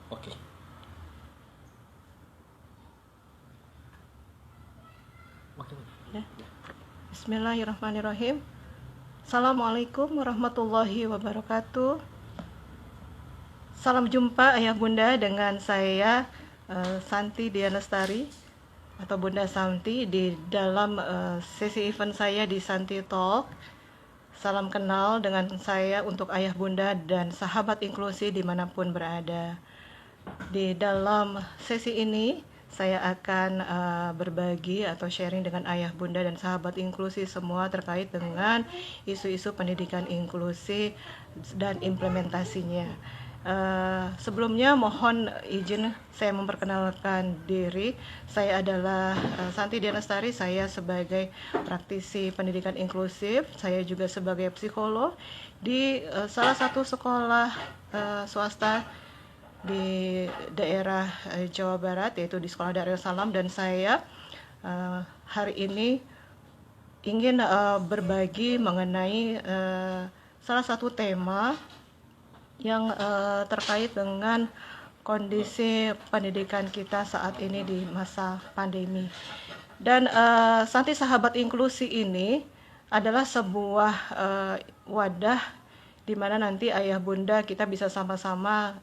Oke. Oke. Ya. Bismillahirrahmanirrahim. Assalamualaikum warahmatullahi wabarakatuh. Salam jumpa ayah bunda dengan saya Santi Dianastari atau Bunda Santi di dalam sesi event saya di Santi Talk. Salam kenal dengan saya untuk ayah bunda dan sahabat inklusi dimanapun berada. Di dalam sesi ini saya akan berbagi atau sharing dengan ayah bunda dan sahabat inklusi semua terkait dengan isu-isu pendidikan inklusi dan implementasinya. Sebelumnya mohon izin saya memperkenalkan diri. Saya adalah Santi Dianastari. Saya sebagai praktisi pendidikan inklusif. Saya juga sebagai psikolog di salah satu sekolah swasta di daerah Jawa Barat, yaitu di Sekolah Darussalam. Dan saya hari ini ingin berbagi mengenai salah satu tema yang terkait dengan kondisi pendidikan kita saat ini di masa pandemi. Dan Santi Sahabat Inklusi ini adalah sebuah wadah di mana nanti ayah bunda kita bisa sama-sama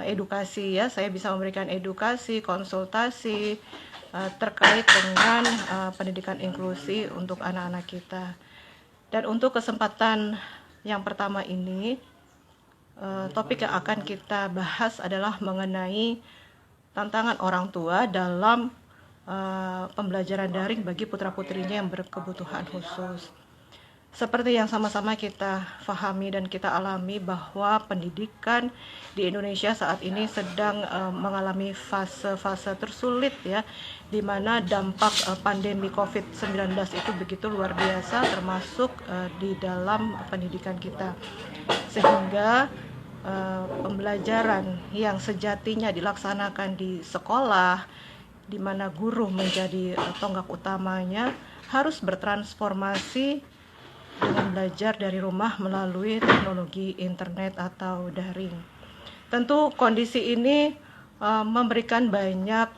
edukasi ya. Saya bisa memberikan edukasi, konsultasi terkait dengan pendidikan inklusi untuk anak-anak kita. Dan untuk kesempatan yang pertama ini, topik yang akan kita bahas adalah mengenai tantangan orang tua dalam pembelajaran daring bagi putra-putrinya yang berkebutuhan khusus. Seperti yang sama-sama kita fahami dan kita alami bahwa pendidikan di Indonesia saat ini sedang mengalami fase-fase tersulit ya, di mana dampak pandemi COVID-19 itu begitu luar biasa termasuk di dalam pendidikan kita. Sehingga pembelajaran yang sejatinya dilaksanakan di sekolah, di mana guru menjadi tonggak utamanya, harus bertransformasi dengan belajar dari rumah melalui teknologi internet atau daring. Tentu kondisi ini memberikan banyak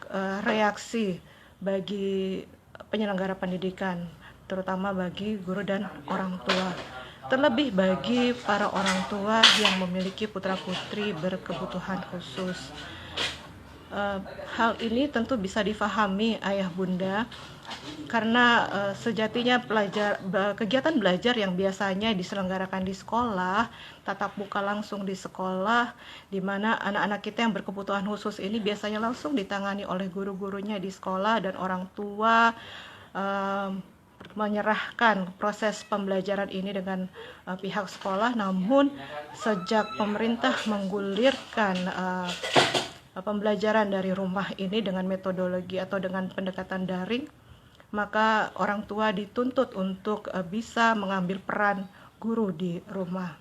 reaksi bagi penyelenggara pendidikan, terutama bagi guru dan orang tua. Terlebih bagi para orang tua yang memiliki putra-putri berkebutuhan khusus. Hal ini tentu bisa difahami ayah bunda karena sejatinya kegiatan belajar yang biasanya diselenggarakan di sekolah, tatap muka langsung di sekolah, di mana anak-anak kita yang berkebutuhan khusus ini biasanya langsung ditangani oleh guru-gurunya di sekolah, dan orang tua menyerahkan proses pembelajaran ini dengan pihak sekolah. Namun sejak pemerintah menggulirkan pembelajaran dari rumah ini dengan metodologi atau dengan pendekatan daring, maka orang tua dituntut untuk bisa mengambil peran guru di rumah.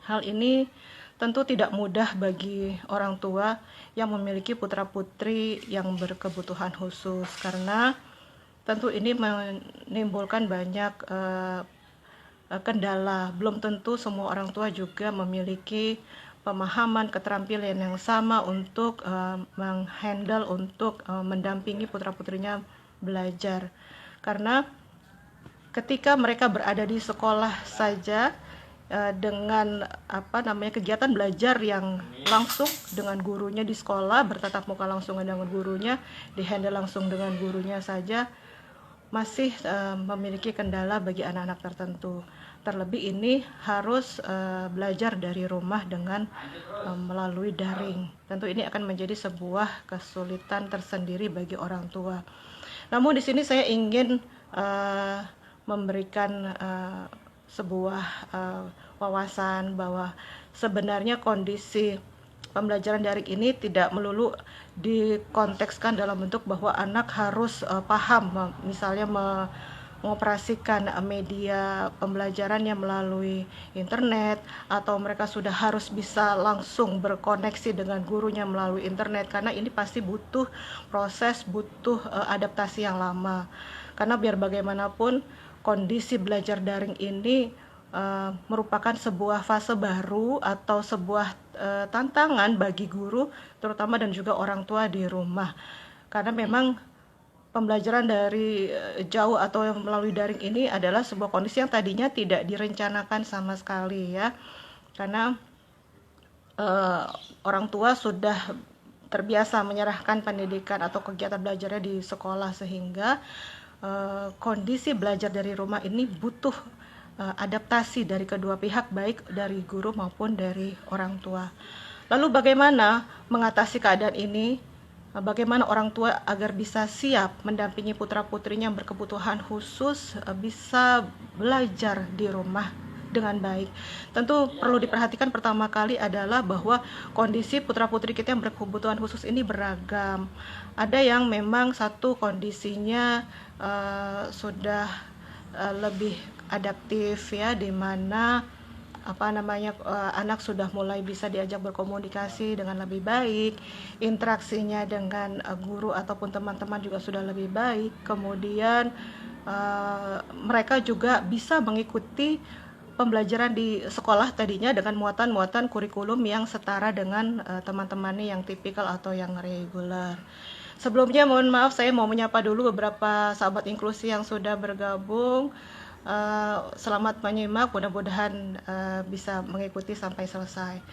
Hal ini tentu tidak mudah bagi orang tua yang memiliki putra-putri yang berkebutuhan khusus, karena tentu ini menimbulkan banyak kendala. Belum tentu semua orang tua juga memiliki pemahaman, keterampilan yang sama untuk menghandle, untuk mendampingi putra-putrinya belajar. Karena ketika mereka berada di sekolah saja dengan kegiatan belajar yang langsung dengan gurunya di sekolah, bertatap muka langsung dengan gurunya, dihandle langsung dengan gurunya saja, masih memiliki kendala bagi anak-anak tertentu. Terlebih ini harus belajar dari rumah dengan melalui daring. Tentu ini akan menjadi sebuah kesulitan tersendiri bagi orang tua. Namun di sini saya ingin memberikan sebuah wawasan bahwa sebenarnya kondisi pembelajaran daring ini tidak melulu dikontekskan dalam bentuk bahwa anak harus paham, misalnya mengoperasikan media pembelajarannya melalui internet, atau mereka sudah harus bisa langsung berkoneksi dengan gurunya melalui internet, karena ini pasti butuh proses, butuh adaptasi yang lama. Karena biar bagaimanapun kondisi belajar daring ini merupakan sebuah fase baru atau sebuah tantangan bagi guru terutama dan juga orang tua di rumah, karena memang pembelajaran dari jauh atau melalui daring ini adalah sebuah kondisi yang tadinya tidak direncanakan sama sekali ya, karena orang tua sudah terbiasa menyerahkan pendidikan atau kegiatan belajarnya di sekolah, sehingga kondisi belajar dari rumah ini butuh adaptasi dari kedua pihak, baik dari guru maupun dari orang tua. Lalu bagaimana mengatasi keadaan ini? Bagaimana orang tua agar bisa siap mendampingi putra-putrinya yang berkebutuhan khusus bisa belajar di rumah dengan baik? Tentu perlu diperhatikan pertama kali adalah bahwa kondisi putra-putri kita yang berkebutuhan khusus ini beragam. Ada yang memang satu kondisinya sudah lebih adaptif ya, di mana anak sudah mulai bisa diajak berkomunikasi dengan lebih baik, interaksinya dengan guru ataupun teman-teman juga sudah lebih baik. Kemudian mereka juga bisa mengikuti pembelajaran di sekolah tadinya dengan muatan-muatan kurikulum yang setara dengan teman-temannya yang tipikal atau yang reguler. Sebelumnya mohon maaf, saya mau menyapa dulu beberapa sahabat inklusi yang sudah bergabung. Selamat menyimak, mudah-mudahan bisa mengikuti sampai selesai.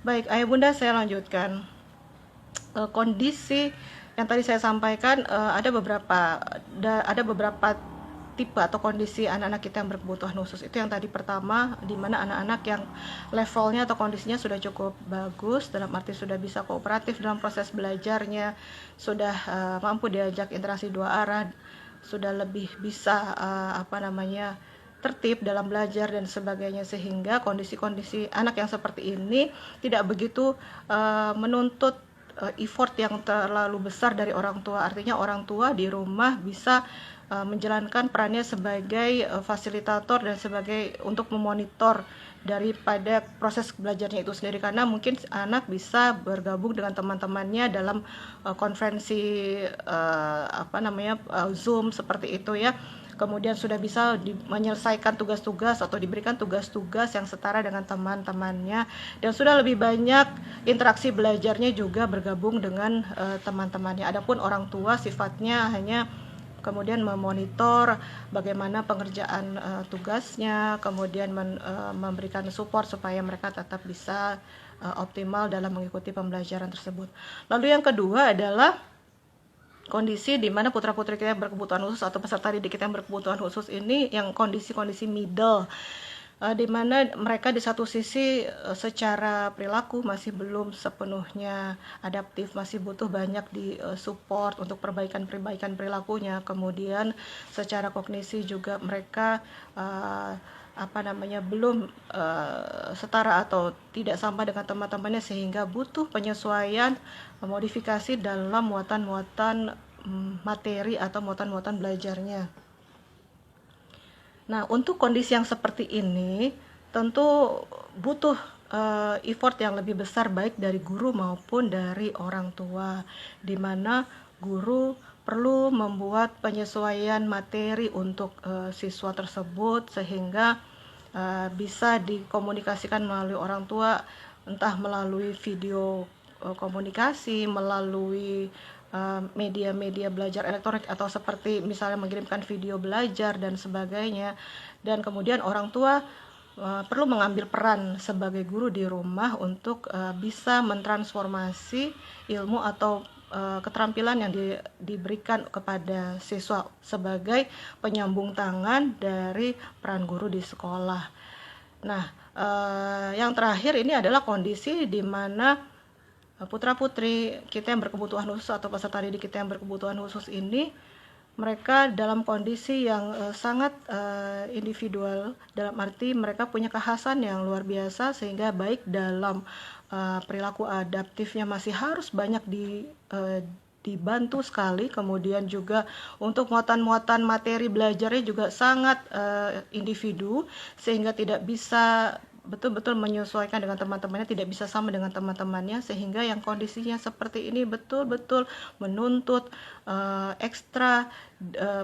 Baik, ayah bunda, saya lanjutkan. Kondisi yang tadi saya sampaikan, ada beberapa tipe atau kondisi anak-anak kita yang berkebutuhan khusus. Itu yang tadi pertama, di mana anak-anak yang levelnya atau kondisinya sudah cukup bagus, dalam arti sudah bisa kooperatif dalam proses belajarnya, sudah mampu diajak interaksi dua arah, sudah lebih bisa tertib dalam belajar dan sebagainya, sehingga kondisi-kondisi anak yang seperti ini tidak begitu menuntut effort yang terlalu besar dari orang tua. Artinya orang tua di rumah bisa menjalankan perannya sebagai fasilitator dan sebagai untuk memonitor daripada proses belajarnya itu sendiri, karena mungkin anak bisa bergabung dengan teman-temannya dalam konferensi Zoom seperti itu ya. Kemudian sudah bisa menyelesaikan tugas-tugas atau diberikan tugas-tugas yang setara dengan teman-temannya, dan sudah lebih banyak interaksi belajarnya juga bergabung dengan teman-temannya. Adapun orang tua sifatnya hanya kemudian memonitor bagaimana pengerjaan tugasnya, kemudian memberikan support supaya mereka tetap bisa optimal dalam mengikuti pembelajaran tersebut. Lalu yang kedua adalah kondisi di mana putra-putri kita yang berkebutuhan khusus atau peserta didik kita yang berkebutuhan khusus ini yang kondisi-kondisi middle, di mana mereka di satu sisi secara perilaku masih belum sepenuhnya adaptif, masih butuh banyak di support untuk perbaikan perilakunya. Kemudian secara kognisi juga mereka belum setara atau tidak sama dengan teman-temannya, sehingga butuh penyesuaian, modifikasi dalam muatan-muatan materi atau muatan-muatan belajarnya. Nah, untuk kondisi yang seperti ini tentu butuh effort yang lebih besar baik dari guru maupun dari orang tua, di mana guru perlu membuat penyesuaian materi untuk siswa tersebut sehingga bisa dikomunikasikan melalui orang tua, entah melalui video komunikasi, melalui media-media belajar elektronik, atau seperti misalnya mengirimkan video belajar dan sebagainya. Dan kemudian orang tua perlu mengambil peran sebagai guru di rumah untuk bisa mentransformasi ilmu atau keterampilan yang diberikan kepada siswa sebagai penyambung tangan dari peran guru di sekolah. Nah, yang terakhir ini adalah kondisi di mana putra-putri kita yang berkebutuhan khusus atau peserta didik kita yang berkebutuhan khusus ini, mereka dalam kondisi yang sangat individual, dalam arti mereka punya kekhasan yang luar biasa, sehingga baik dalam perilaku adaptifnya masih harus banyak dibantu sekali. Kemudian juga untuk muatan-muatan materi belajarnya juga sangat individu, sehingga tidak bisa betul-betul menyesuaikan dengan teman-temannya, tidak bisa sama dengan teman-temannya, sehingga yang kondisinya seperti ini betul-betul menuntut ekstra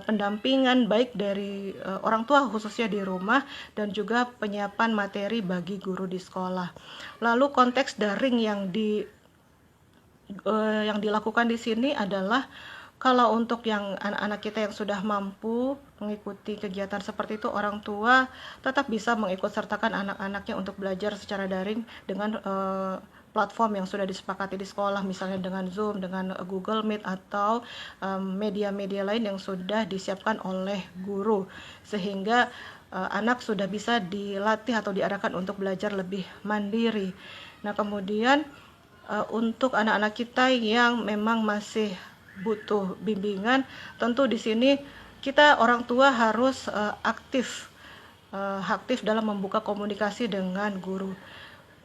pendampingan baik dari orang tua khususnya di rumah, dan juga penyiapan materi bagi guru di sekolah. Lalu konteks daring yang dilakukan di sini adalah, kalau untuk yang anak-anak kita yang sudah mampu mengikuti kegiatan seperti itu, orang tua tetap bisa mengikut sertakan anak-anaknya untuk belajar secara daring dengan platform yang sudah disepakati di sekolah, misalnya dengan Zoom, dengan Google Meet, atau media-media lain yang sudah disiapkan oleh guru, sehingga anak sudah bisa dilatih atau diarahkan untuk belajar lebih mandiri. Nah, kemudian untuk anak-anak kita yang memang masih butuh bimbingan, tentu di sini kita orang tua harus aktif dalam membuka komunikasi dengan guru.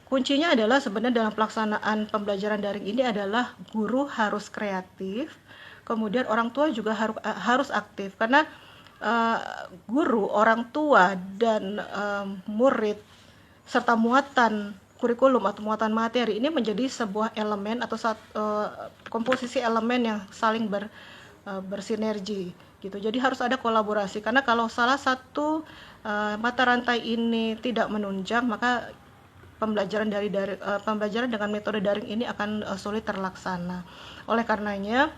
Kuncinya adalah sebenarnya dalam pelaksanaan pembelajaran daring ini adalah guru harus kreatif, kemudian orang tua juga harus aktif, karena guru, orang tua, dan murid serta muatan kurikulum atau muatan materi ini menjadi sebuah elemen atau komposisi elemen yang saling bersinergi gitu. Jadi harus ada kolaborasi, karena kalau salah satu mata rantai ini tidak menunjang, maka pembelajaran dengan metode daring ini akan sulit terlaksana. Oleh karenanya,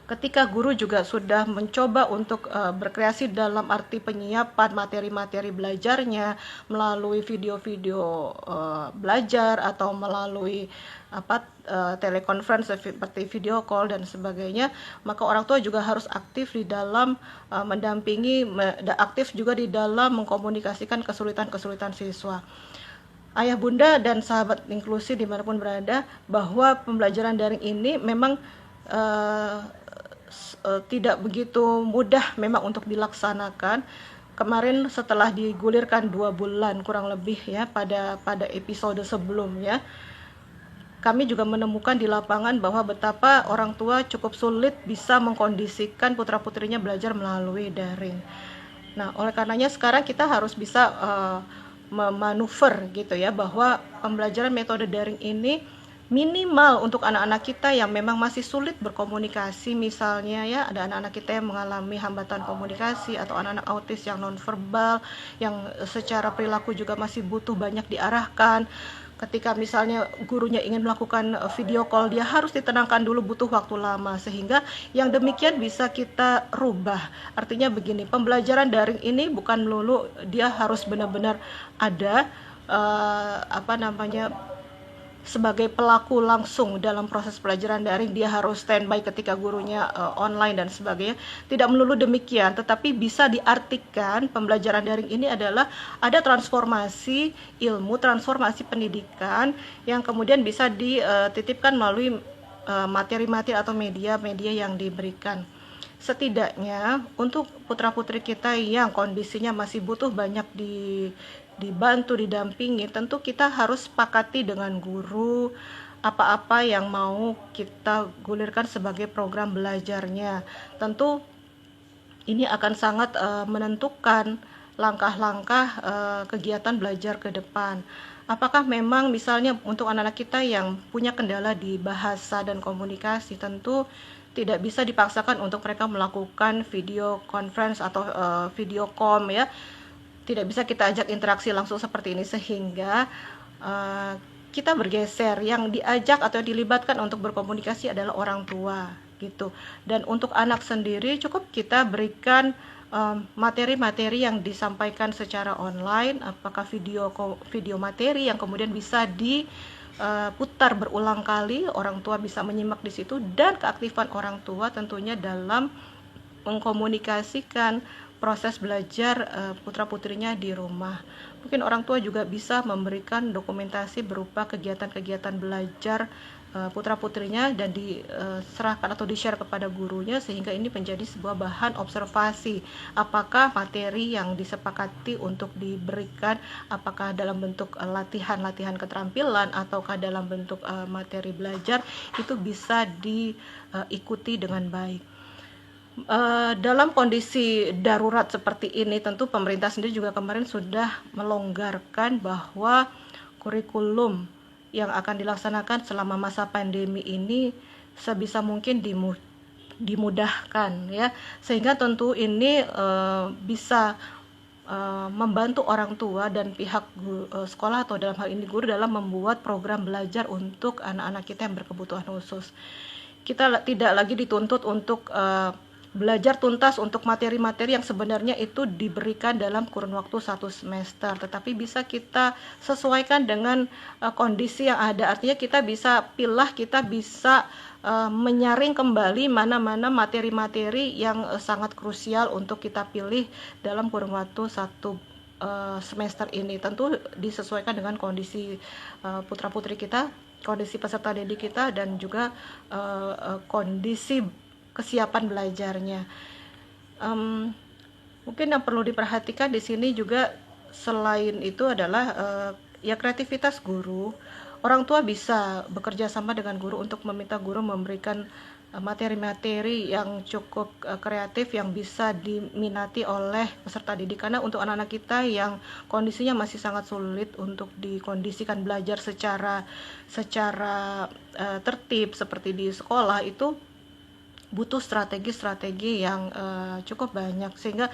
ketika guru juga sudah mencoba untuk berkreasi dalam arti penyiapan materi-materi belajarnya melalui video-video belajar atau melalui telekonferensi seperti video call dan sebagainya, maka orang tua juga harus aktif di dalam mendampingi, aktif juga di dalam mengkomunikasikan kesulitan-kesulitan siswa. Ayah, bunda, dan sahabat inklusi dimanapun berada, bahwa pembelajaran daring ini memang tidak begitu mudah memang untuk dilaksanakan. Kemarin setelah digulirkan 2 bulan kurang lebih ya, pada episode sebelumnya, kami juga menemukan di lapangan bahwa betapa orang tua cukup sulit bisa mengkondisikan putra-putrinya belajar melalui daring. Nah, oleh karenanya sekarang kita harus bisa memanuver gitu ya, bahwa pembelajaran metode daring ini minimal untuk anak-anak kita yang memang masih sulit berkomunikasi, misalnya ya, ada anak-anak kita yang mengalami hambatan komunikasi, atau anak-anak autis yang nonverbal, yang secara perilaku juga masih butuh banyak diarahkan. Ketika misalnya gurunya ingin melakukan video call, dia harus ditenangkan dulu, butuh waktu lama, sehingga yang demikian bisa kita rubah. Artinya begini, pembelajaran daring ini bukan melulu dia harus benar-benar ada sebagai pelaku langsung dalam proses pelajaran daring, dia harus standby ketika gurunya online dan sebagainya. Tidak melulu demikian, tetapi bisa diartikan pembelajaran daring ini adalah ada transformasi ilmu, transformasi pendidikan yang kemudian bisa dititipkan melalui materi-materi atau media-media yang diberikan. Setidaknya untuk putra-putri kita yang kondisinya masih butuh banyak dibantu, didampingi, tentu kita harus sepakati dengan guru apa-apa yang mau kita gulirkan sebagai program belajarnya. Tentu ini akan sangat menentukan langkah-langkah kegiatan belajar ke depan. Apakah memang misalnya untuk anak-anak kita yang punya kendala di bahasa dan komunikasi, tentu tidak bisa dipaksakan untuk mereka melakukan video conference atau video call ya. Tidak bisa kita ajak interaksi langsung seperti ini, sehingga kita bergeser, yang diajak atau dilibatkan untuk berkomunikasi adalah orang tua gitu. Dan untuk anak sendiri cukup kita berikan materi-materi yang disampaikan secara online, apakah video materi yang kemudian bisa diputar berulang kali, orang tua bisa menyimak di situ, dan keaktifan orang tua tentunya dalam mengkomunikasikan proses belajar putra-putrinya di rumah. Mungkin orang tua juga bisa memberikan dokumentasi berupa kegiatan-kegiatan belajar putra-putrinya dan diserahkan atau di-share kepada gurunya, sehingga ini menjadi sebuah bahan observasi apakah materi yang disepakati untuk diberikan, apakah dalam bentuk latihan keterampilan ataukah dalam bentuk materi belajar, itu bisa diikuti dengan baik. Dalam kondisi darurat seperti ini, tentu pemerintah sendiri juga kemarin sudah melonggarkan bahwa kurikulum yang akan dilaksanakan selama masa pandemi ini sebisa mungkin dimudahkan, ya, sehingga tentu ini bisa membantu orang tua dan pihak sekolah atau dalam hal ini guru dalam membuat program belajar untuk anak-anak kita yang berkebutuhan khusus. Kita tidak lagi dituntut untuk belajar tuntas untuk materi-materi yang sebenarnya itu diberikan dalam kurun waktu 1 semester, tetapi bisa kita sesuaikan dengan kondisi yang ada. Artinya kita bisa pilah, kita bisa menyaring kembali mana-mana materi-materi yang sangat krusial untuk kita pilih dalam kurun waktu 1 semester ini. Tentu disesuaikan dengan kondisi putra-putri kita, kondisi peserta didik kita, dan juga kondisi kesiapan belajarnya. Mungkin yang perlu diperhatikan di sini juga selain itu adalah ya kreativitas guru. Orang tua bisa bekerja sama dengan guru untuk meminta guru memberikan materi-materi yang cukup kreatif yang bisa diminati oleh peserta didik, karena untuk anak-anak kita yang kondisinya masih sangat sulit untuk dikondisikan belajar secara tertib seperti di sekolah, itu butuh strategi-strategi yang cukup banyak, sehingga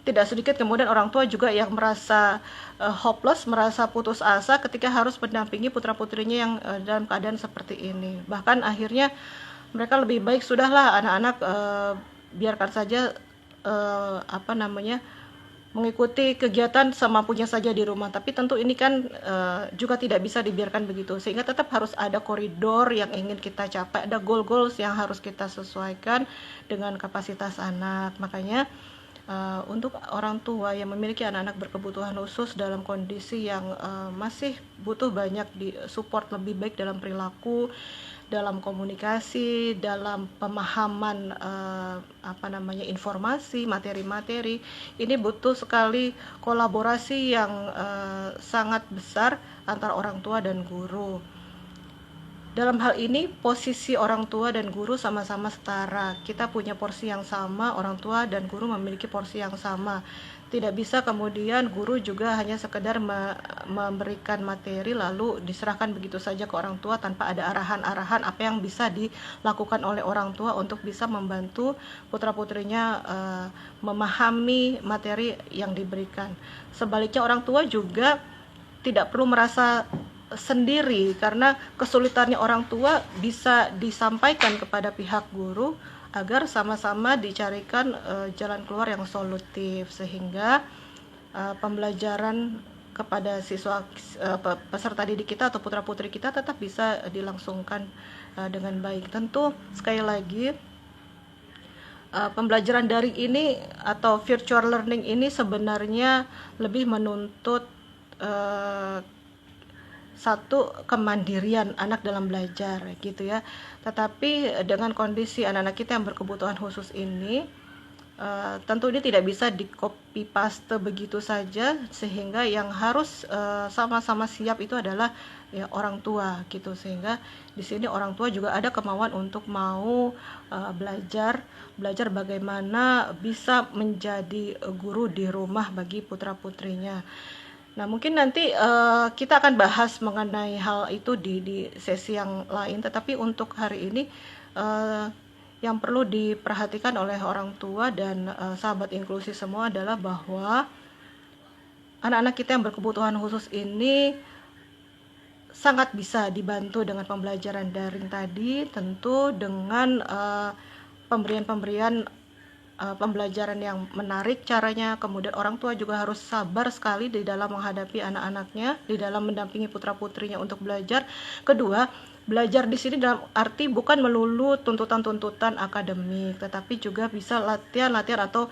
tidak sedikit kemudian orang tua juga yang merasa hopeless, merasa putus asa ketika harus mendampingi putra-putrinya yang dalam keadaan seperti ini. Bahkan akhirnya mereka lebih baik sudahlah anak-anak biarkan saja mengikuti kegiatan semampunya saja di rumah. Tapi tentu ini kan juga tidak bisa dibiarkan begitu, sehingga tetap harus ada koridor yang ingin kita capai, ada goal-goals yang harus kita sesuaikan dengan kapasitas anak. Makanya untuk orang tua yang memiliki anak-anak berkebutuhan khusus dalam kondisi yang masih butuh banyak di support lebih baik dalam perilaku, dalam komunikasi, dalam pemahaman informasi, materi-materi, ini butuh sekali kolaborasi yang sangat besar antara orang tua dan guru. Dalam hal ini posisi orang tua dan guru sama-sama setara. Kita punya porsi yang sama, orang tua dan guru memiliki porsi yang sama. Tidak bisa kemudian guru juga hanya sekedar memberikan materi lalu diserahkan begitu saja ke orang tua tanpa ada arahan-arahan apa yang bisa dilakukan oleh orang tua untuk bisa membantu putra-putrinya memahami materi yang diberikan. Sebaliknya orang tua juga tidak perlu merasa sendiri, karena kesulitannya orang tua bisa disampaikan kepada pihak guru agar sama-sama dicarikan jalan keluar yang solutif, sehingga pembelajaran kepada siswa peserta didik kita atau putra-putri kita tetap bisa dilangsungkan dengan baik. Tentu sekali lagi pembelajaran daring ini atau virtual learning ini sebenarnya lebih menuntut satu kemandirian anak dalam belajar gitu ya. Tetapi dengan kondisi anak-anak kita yang berkebutuhan khusus ini tentu ini tidak bisa di copy paste begitu saja, sehingga yang harus sama-sama siap itu adalah ya orang tua gitu. Sehingga di sini orang tua juga ada kemauan untuk mau belajar bagaimana bisa menjadi guru di rumah bagi putra-putrinya. Nah, mungkin nanti kita akan bahas mengenai hal itu di sesi yang lain, tetapi untuk hari ini yang perlu diperhatikan oleh orang tua dan sahabat inklusi semua adalah bahwa anak-anak kita yang berkebutuhan khusus ini sangat bisa dibantu dengan pembelajaran daring tadi, tentu dengan pemberian pembelajaran yang menarik caranya. Kemudian orang tua juga harus sabar sekali di dalam menghadapi anak-anaknya, di dalam mendampingi putra-putrinya untuk belajar. Kedua, belajar di sini dalam arti bukan melulu tuntutan-tuntutan akademik, tetapi juga bisa latihan-latihan atau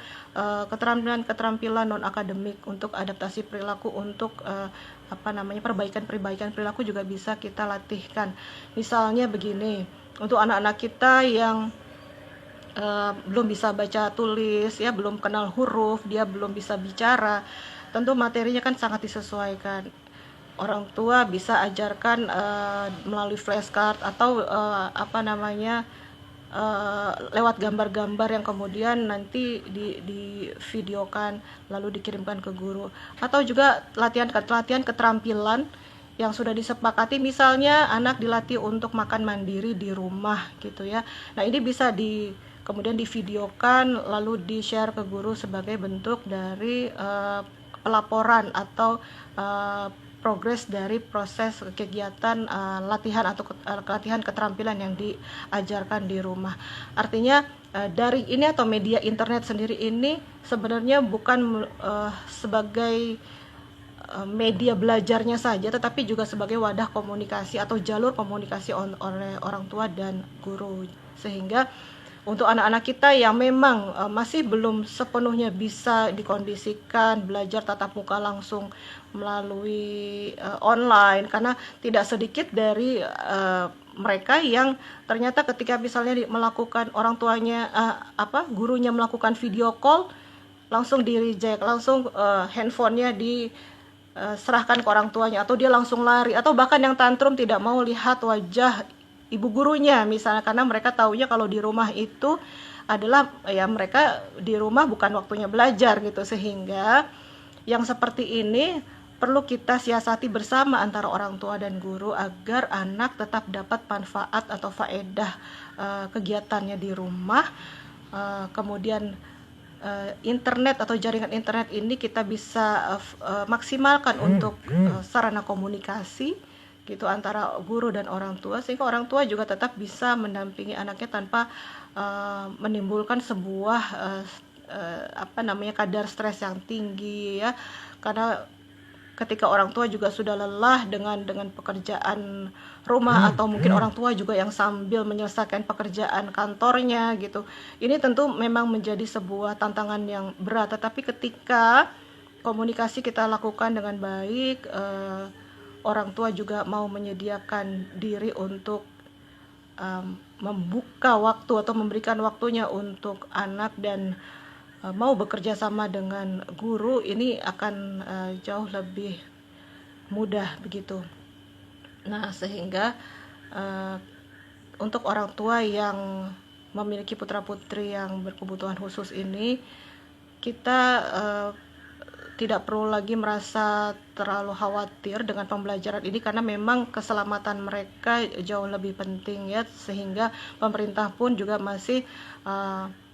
keterampilan non akademik untuk adaptasi perilaku, untuk perbaikan perilaku juga bisa kita latihkan. Misalnya begini, untuk anak-anak kita yang belum bisa baca tulis, ya, belum kenal huruf, dia belum bisa bicara, tentu materinya kan sangat disesuaikan. Orang tua bisa ajarkan melalui flashcard atau lewat gambar-gambar yang kemudian nanti di videokan lalu dikirimkan ke guru, atau juga latihan keterampilan yang sudah disepakati, misalnya anak dilatih untuk makan mandiri di rumah gitu ya. Nah, ini bisa kemudian divideokan lalu di-share ke guru sebagai bentuk dari pelaporan atau progres dari proses kegiatan latihan atau latihan keterampilan yang diajarkan di rumah. Artinya dari ini atau media internet sendiri ini sebenarnya bukan sebagai media belajarnya saja, tetapi juga sebagai wadah komunikasi atau jalur komunikasi oleh orang tua dan guru. Sehingga untuk anak-anak kita yang memang masih belum sepenuhnya bisa dikondisikan belajar tatap muka langsung melalui online, karena tidak sedikit dari mereka yang ternyata ketika misalnya melakukan orang tuanya gurunya melakukan video call langsung di reject, langsung handphonenya serahkan ke orang tuanya, atau dia langsung lari, atau bahkan yang tantrum tidak mau lihat wajah ibu gurunya misalnya, karena mereka taunya kalau di rumah itu adalah ya mereka di rumah bukan waktunya belajar gitu. Sehingga yang seperti ini perlu kita siasati bersama antara orang tua dan guru agar anak tetap dapat manfaat atau faedah kegiatannya di rumah. Kemudian internet atau jaringan internet ini kita bisa maksimalkan untuk sarana komunikasi gitu antara guru dan orang tua, sehingga orang tua juga tetap bisa mendampingi anaknya tanpa menimbulkan sebuah kadar stres yang tinggi ya. Karena ketika orang tua juga sudah lelah dengan pekerjaan rumah, atau mungkin orang tua juga yang sambil menyelesaikan pekerjaan kantornya gitu. Ini tentu memang menjadi sebuah tantangan yang berat, tetapi ketika komunikasi kita lakukan dengan baik, orang tua juga mau menyediakan diri untuk membuka waktu atau memberikan waktunya untuk anak dan mau bekerja sama dengan guru, ini akan jauh lebih mudah begitu. Nah, sehingga untuk orang tua yang memiliki putra-putri yang berkebutuhan khusus ini, kita tidak perlu lagi merasa terlalu khawatir dengan pembelajaran ini, karena memang keselamatan mereka jauh lebih penting ya. Sehingga pemerintah pun juga masih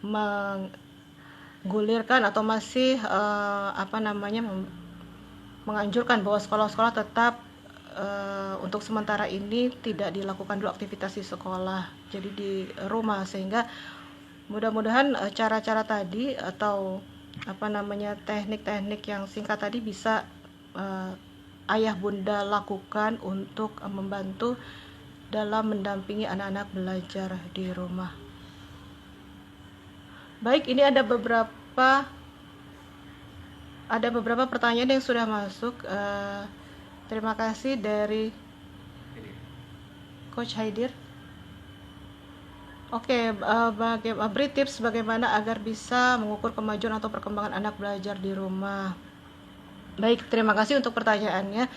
menggulirkan atau masih menganjurkan bahwa sekolah-sekolah tetap untuk sementara ini tidak dilakukan dulu aktivitas di sekolah, jadi di rumah. Sehingga mudah-mudahan cara-cara tadi atau teknik-teknik yang singkat tadi bisa ayah bunda lakukan untuk membantu dalam mendampingi anak-anak belajar di rumah. Baik, ini ada beberapa pertanyaan yang sudah masuk. Terima kasih dari Coach Haidir. Oke, beri tips bagaimana agar bisa mengukur kemajuan atau perkembangan anak belajar di rumah. Baik, terima kasih untuk pertanyaannya.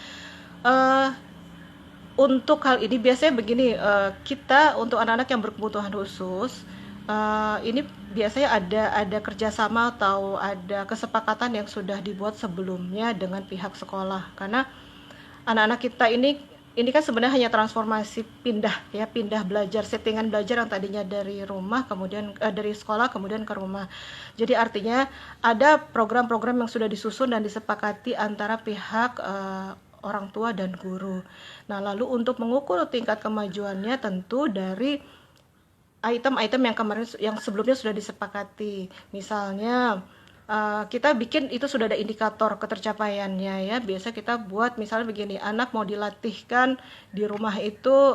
Untuk hal ini biasanya begini, kita untuk anak-anak yang berkebutuhan khusus, ini biasanya ada kerjasama atau ada kesepakatan yang sudah dibuat sebelumnya dengan pihak sekolah. Karena anak-anak kita ini kan sebenarnya hanya transformasi pindah belajar, settingan belajar yang tadinya dari rumah kemudian dari sekolah kemudian ke rumah. Jadi artinya ada program-program yang sudah disusun dan disepakati antara pihak orang tua dan guru. Nah, lalu untuk mengukur tingkat kemajuannya tentu dari item-item yang sebelumnya sudah disepakati. Misalnya kita bikin itu sudah ada indikator ketercapaiannya ya. Biasa kita buat misalnya begini, anak mau dilatihkan di rumah itu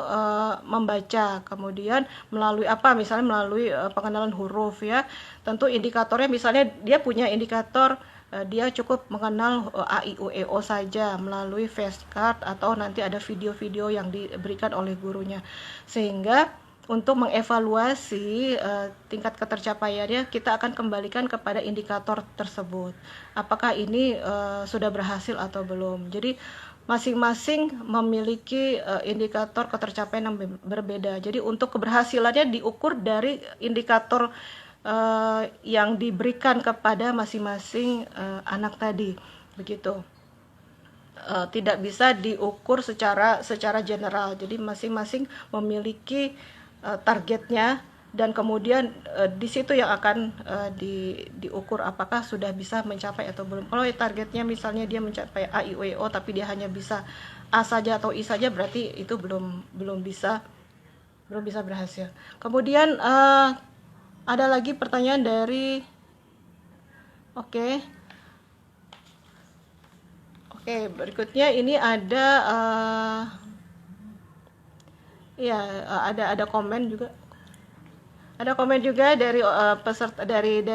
membaca, kemudian melalui misalnya melalui pengenalan huruf ya. Tentu indikatornya misalnya dia punya indikator dia cukup mengenal A, I, U, E, O saja melalui flashcard atau nanti ada video-video yang diberikan oleh gurunya. Sehingga untuk mengevaluasi tingkat ketercapaiannya, kita akan kembalikan kepada indikator tersebut. Apakah ini sudah berhasil atau belum. Jadi masing-masing memiliki indikator ketercapaian yang berbeda. Jadi untuk keberhasilannya diukur dari indikator yang diberikan kepada masing-masing anak tadi, begitu. Tidak bisa diukur secara general. Jadi masing-masing memiliki targetnya, dan kemudian di situ yang akan diukur apakah sudah bisa mencapai atau belum. Kalau targetnya misalnya dia mencapai A, I, U, E, O tapi dia hanya bisa A saja atau I saja, berarti itu belum bisa berhasil. Kemudian ada lagi pertanyaan dari Oke, berikutnya ini ada ada komen juga. Ada komen juga dari peserta, dari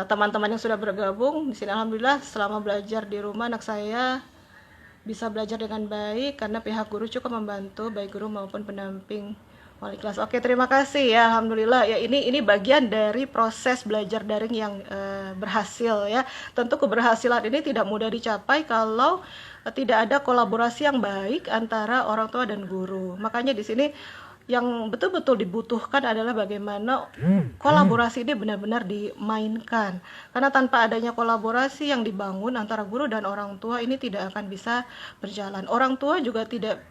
teman-teman yang sudah bergabung di sini. Alhamdulillah, selama belajar di rumah anak saya bisa belajar dengan baik karena pihak guru cukup membantu, baik guru maupun pendamping wali kelas. Oke, terima kasih ya. Alhamdulillah ya, ini bagian dari proses belajar daring yang berhasil ya. Tentu keberhasilan ini tidak mudah dicapai kalau tidak ada kolaborasi yang baik antara orang tua dan guru. Makanya di sini yang betul-betul dibutuhkan adalah bagaimana kolaborasi ini benar-benar dimainkan. Karena tanpa adanya kolaborasi yang dibangun antara guru dan orang tua, ini tidak akan bisa berjalan. Orang tua juga tidak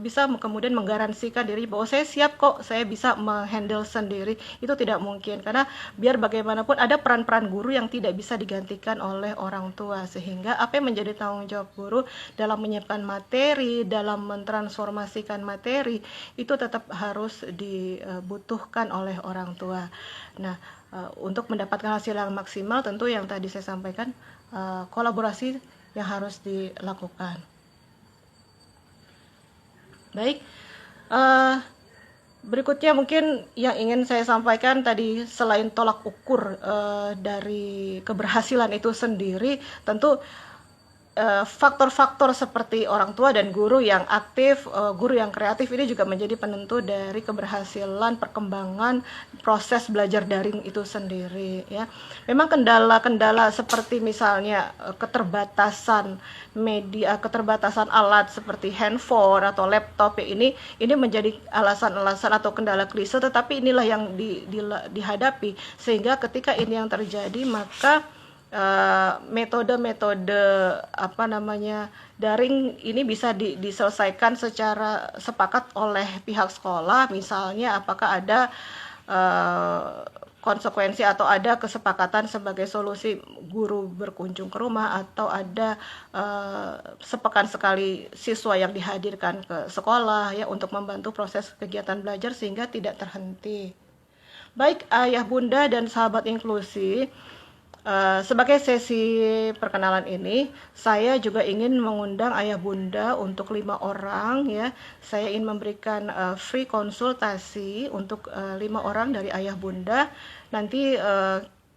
bisa kemudian menggaransikan diri bahwa saya siap kok, saya bisa menghandle sendiri. Itu tidak mungkin, karena biar bagaimanapun ada peran-peran guru yang tidak bisa digantikan oleh orang tua. Sehingga apa yang menjadi tanggung jawab guru dalam menyiapkan materi, dalam mentransformasikan materi, itu tetap harus dibutuhkan oleh orang tua. Nah, untuk mendapatkan hasil yang maksimal, tentu yang tadi saya sampaikan, kolaborasi yang harus dilakukan. Baik, berikutnya mungkin yang ingin saya sampaikan tadi, selain tolak ukur dari keberhasilan itu sendiri, tentu faktor-faktor seperti orang tua dan guru yang aktif, guru yang kreatif, ini juga menjadi penentu dari keberhasilan perkembangan proses belajar daring itu sendiri ya. Memang kendala-kendala seperti misalnya keterbatasan media, keterbatasan alat seperti handphone atau laptop ya, ini menjadi alasan-alasan atau kendala klise, tetapi inilah yang dihadapi, sehingga ketika ini yang terjadi, maka metode-metode daring ini bisa diselesaikan secara sepakat oleh pihak sekolah. Misalnya apakah ada konsekuensi atau ada kesepakatan sebagai solusi guru berkunjung ke rumah, atau ada sepekan sekali siswa yang dihadirkan ke sekolah ya untuk membantu proses kegiatan belajar sehingga tidak terhenti. Baik ayah bunda dan sahabat inklusi, sebagai sesi perkenalan ini, saya juga ingin mengundang ayah bunda untuk 5 orang ya. Saya ingin memberikan free konsultasi untuk 5 orang dari ayah bunda. Nanti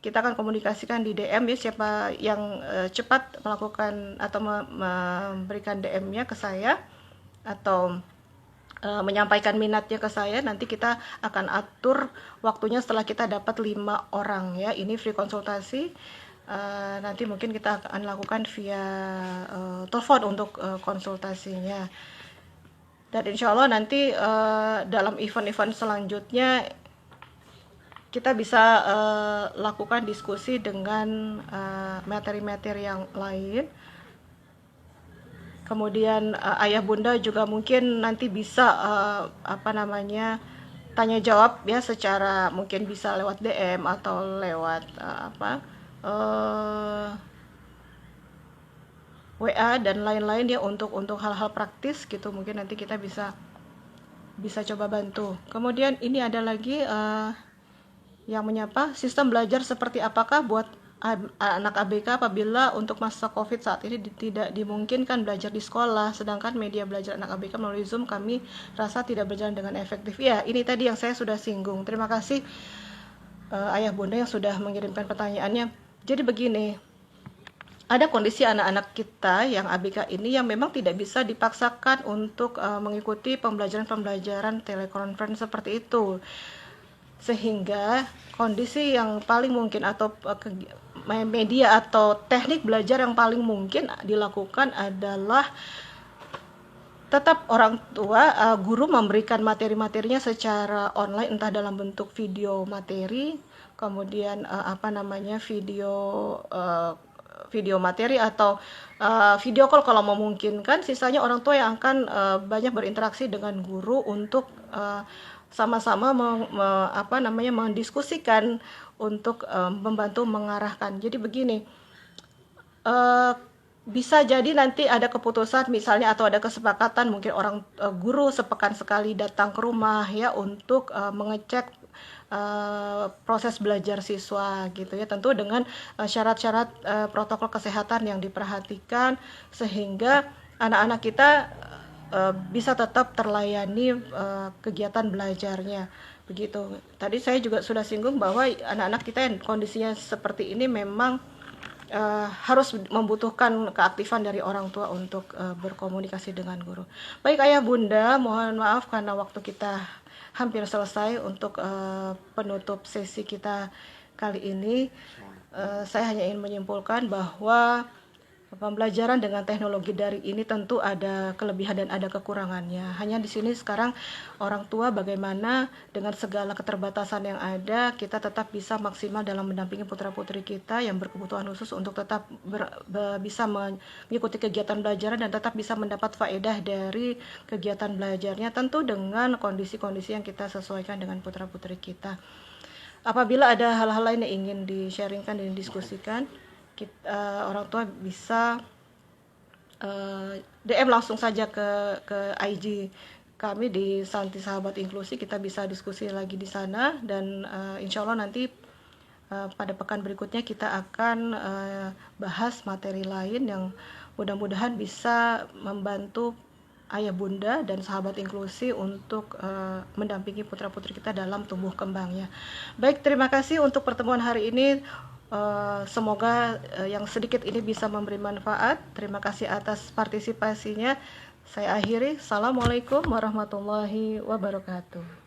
kita akan komunikasikan di DM ya, siapa yang cepat melakukan atau memberikan DM-nya ke saya atau menyampaikan minatnya ke saya, nanti kita akan atur waktunya setelah kita dapat 5 orang ya. Ini free konsultasi, nanti mungkin kita akan lakukan via telepon untuk konsultasinya. Dan insya Allah nanti dalam event-event selanjutnya kita bisa lakukan diskusi dengan materi-materi yang lain. Kemudian ayah bunda juga mungkin nanti bisa tanya jawab ya, secara mungkin bisa lewat DM atau lewat WA dan lain-lain ya, untuk hal-hal praktis gitu. Mungkin nanti kita bisa coba bantu. Kemudian ini ada lagi yang menyapa, sistem belajar seperti apakah buat anak ABK apabila untuk masa COVID saat ini tidak dimungkinkan belajar di sekolah, sedangkan media belajar anak ABK melalui Zoom kami rasa tidak berjalan dengan efektif. Ya, ini tadi yang saya sudah singgung. Terima kasih ayah bunda yang sudah mengirimkan pertanyaannya. Jadi begini, ada kondisi anak-anak kita yang ABK ini yang memang tidak bisa dipaksakan untuk mengikuti pembelajaran telekonferensi seperti itu, sehingga kondisi yang paling mungkin atau media atau teknik belajar yang paling mungkin dilakukan adalah tetap orang tua, guru memberikan materi-materinya secara online, entah dalam bentuk video materi, kemudian video materi atau video call kalau memungkinkan. Sisanya orang tua yang akan banyak berinteraksi dengan guru untuk sama-sama mendiskusikan untuk membantu mengarahkan. Jadi begini, bisa jadi nanti ada keputusan misalnya atau ada kesepakatan mungkin guru sepekan sekali datang ke rumah ya untuk mengecek proses belajar siswa gitu ya, tentu dengan syarat-syarat protokol kesehatan yang diperhatikan sehingga anak-anak kita bisa tetap terlayani kegiatan belajarnya begitu. Tadi saya juga sudah singgung bahwa anak-anak kita yang kondisinya seperti ini memang harus membutuhkan keaktifan dari orang tua untuk berkomunikasi dengan guru. Baik Ayah Bunda, mohon maaf karena waktu kita hampir selesai untuk penutup sesi kita kali ini. Saya hanya ingin menyimpulkan bahwa pembelajaran dengan teknologi daring ini tentu ada kelebihan dan ada kekurangannya. Hanya di sini sekarang orang tua bagaimana dengan segala keterbatasan yang ada, kita tetap bisa maksimal dalam mendampingi putra-putri kita yang berkebutuhan khusus untuk tetap bisa mengikuti kegiatan belajaran dan tetap bisa mendapat faedah dari kegiatan belajarnya, tentu dengan kondisi-kondisi yang kita sesuaikan dengan putra-putri kita. Apabila ada hal-hal lain yang ingin di-sharingkan dan didiskusikan, orang tua bisa DM langsung saja ke IG kami di Santi Sahabat Inklusi. Kita bisa diskusi lagi di sana dan insya Allah nanti pada pekan berikutnya kita akan bahas materi lain yang mudah-mudahan bisa membantu ayah bunda dan sahabat inklusi untuk mendampingi putra-putri kita dalam tumbuh kembangnya. Baik, terima kasih untuk pertemuan hari ini. Semoga yang sedikit ini bisa memberi manfaat. Terima kasih atas partisipasinya. Saya akhiri. Assalamualaikum warahmatullahi wabarakatuh.